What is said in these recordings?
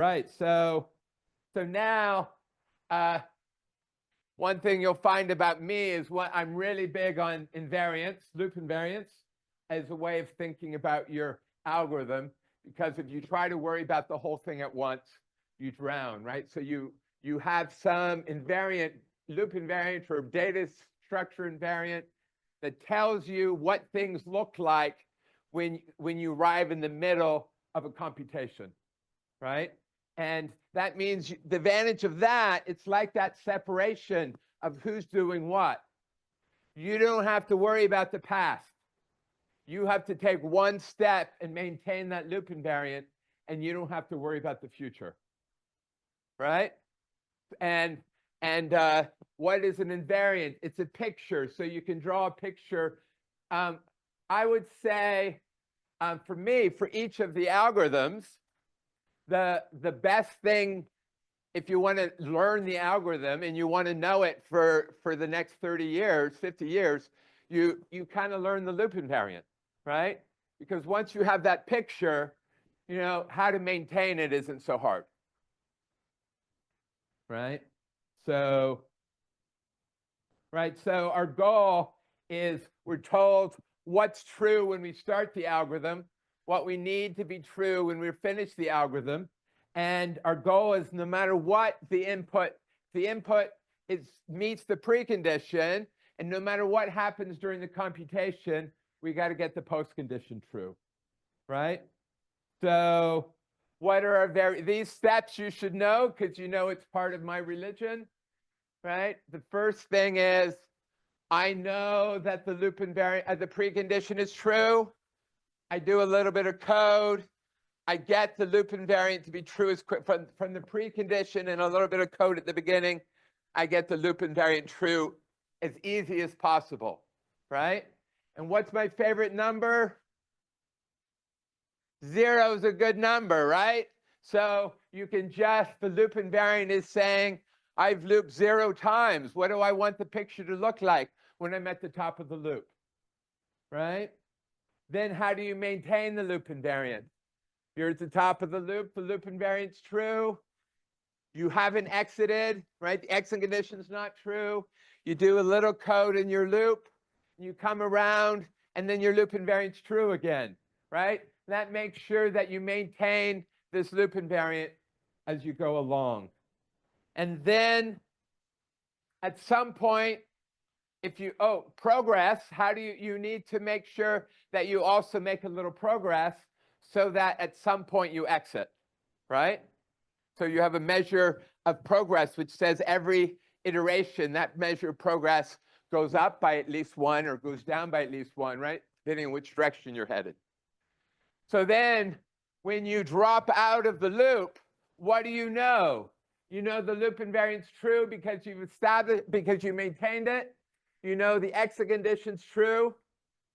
Right. So now, one thing you'll find about me is what I'm really big on invariance, loop invariance, as a way of thinking about your algorithm. Because if you try to worry about the whole thing at once, you drown, right? So you have some invariant, loop invariant or data structure invariant that tells you what things look like when you arrive in the middle of a computation, right? And that means the advantage of that, it's like that separation of who's doing what. You don't have to worry about the past. You have to take one step and maintain that loop invariant, and you don't have to worry about the future, right? And what is an invariant? It's a picture, so you can draw a picture. I would say, for me, for each of the algorithms, the best thing, if you want to learn the algorithm and you want to know it for the next 30 years, 50 years, you kind of learn the loop invariant, right? Because once you have that picture, you know, how to maintain it isn't so hard, right? So our goal is, we're told what's true when we start the algorithm, what we need to be true when we finish the algorithm. And our goal is, no matter what the input meets the precondition, and no matter what happens during the computation, we got to get the postcondition true, right? So what are these steps you should know, because you know it's part of my religion, right? The first thing is, I know that the loop invariant, the precondition is true. I do a little bit of code. I get the loop invariant to be true as quick from the precondition and a little bit of code at the beginning. I get the loop invariant true as easy as possible, right? And what's my favorite number? 0 is a good number, right? So you can just, the loop invariant is saying, I've looped 0 times. What do I want the picture to look like when I'm at the top of the loop, right? Then how do you maintain the loop invariant? You're at the top of the loop invariant's true. You haven't exited, right? The exit condition's not true. You do a little code in your loop, you come around, and then your loop invariant's true again, right? That makes sure that you maintain this loop invariant as you go along. And then at some point, if you, progress, how do you need to make sure that you also make a little progress so that at some point you exit, right? So you have a measure of progress, which says every iteration, that measure of progress goes up by at least 1 or goes down by at least 1, right? Depending on which direction you're headed. So then when you drop out of the loop, what do you know? You know the loop invariant's true because you've established, because you maintained it. You know the exit condition's true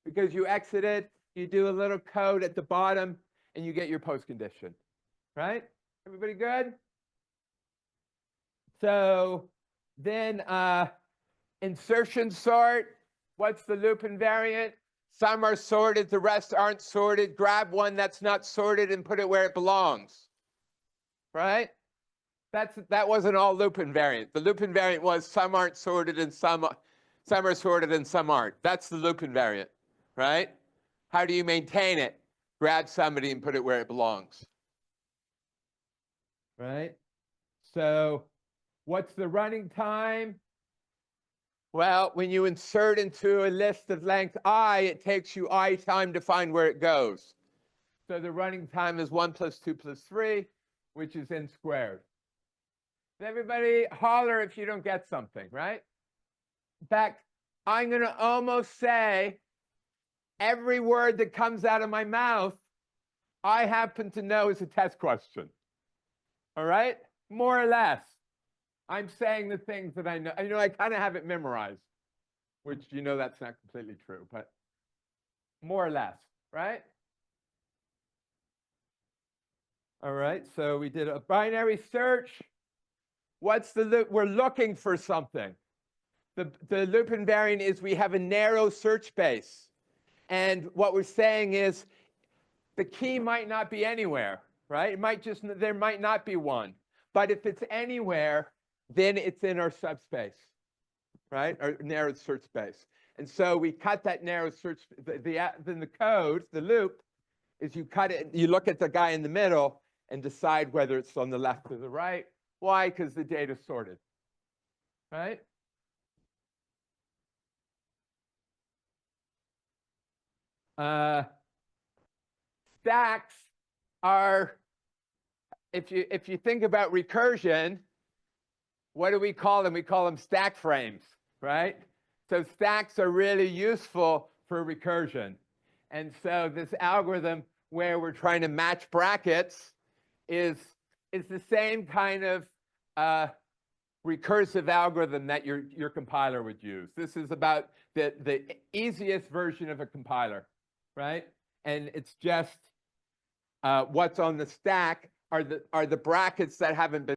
because you exited. You do a little code at the bottom, and you get your postcondition, right? Everybody good? So then insertion sort. What's the loop invariant? Some are sorted, the rest aren't sorted. Grab one that's not sorted and put it where it belongs, right? That wasn't all loop invariant. The loop invariant was some aren't sorted and some are sorted and some aren't. That's the loop invariant, right? How do you maintain it? Grab somebody and put it where it belongs, right? So what's the running time? Well, when you insert into a list of length I, it takes you I time to find where it goes. So the running time is 1 + 2 + 3, which is n squared. Everybody holler if you don't get something, right? In fact, I'm going to almost say every word that comes out of my mouth, I happen to know is a test question. All right? More or less. I'm saying the things that I know. You know, I kind of have it memorized, which, you know, that's not completely true, but more or less, right? All right, so we did a binary search. What's the loop? We're looking for something. The loop invariant is we have a narrow search space. And what we're saying is the key might not be anywhere. right? There might not be one. But if it's anywhere, then it's in our subspace, right? Our narrow search space. And so we cut that narrow search, then the code, the loop, is you cut it, you look at the guy in the middle and decide whether it's on the left or the right. Why? Because the data's sorted, right? Stacks are, if you think about recursion, what do we call them? We call them stack frames, right? So stacks are really useful for recursion. And so this algorithm where we're trying to match brackets is the same kind of recursive algorithm that your compiler would use. This is about the easiest version of a compiler, right? And it's just what's on the stack are the brackets that haven't been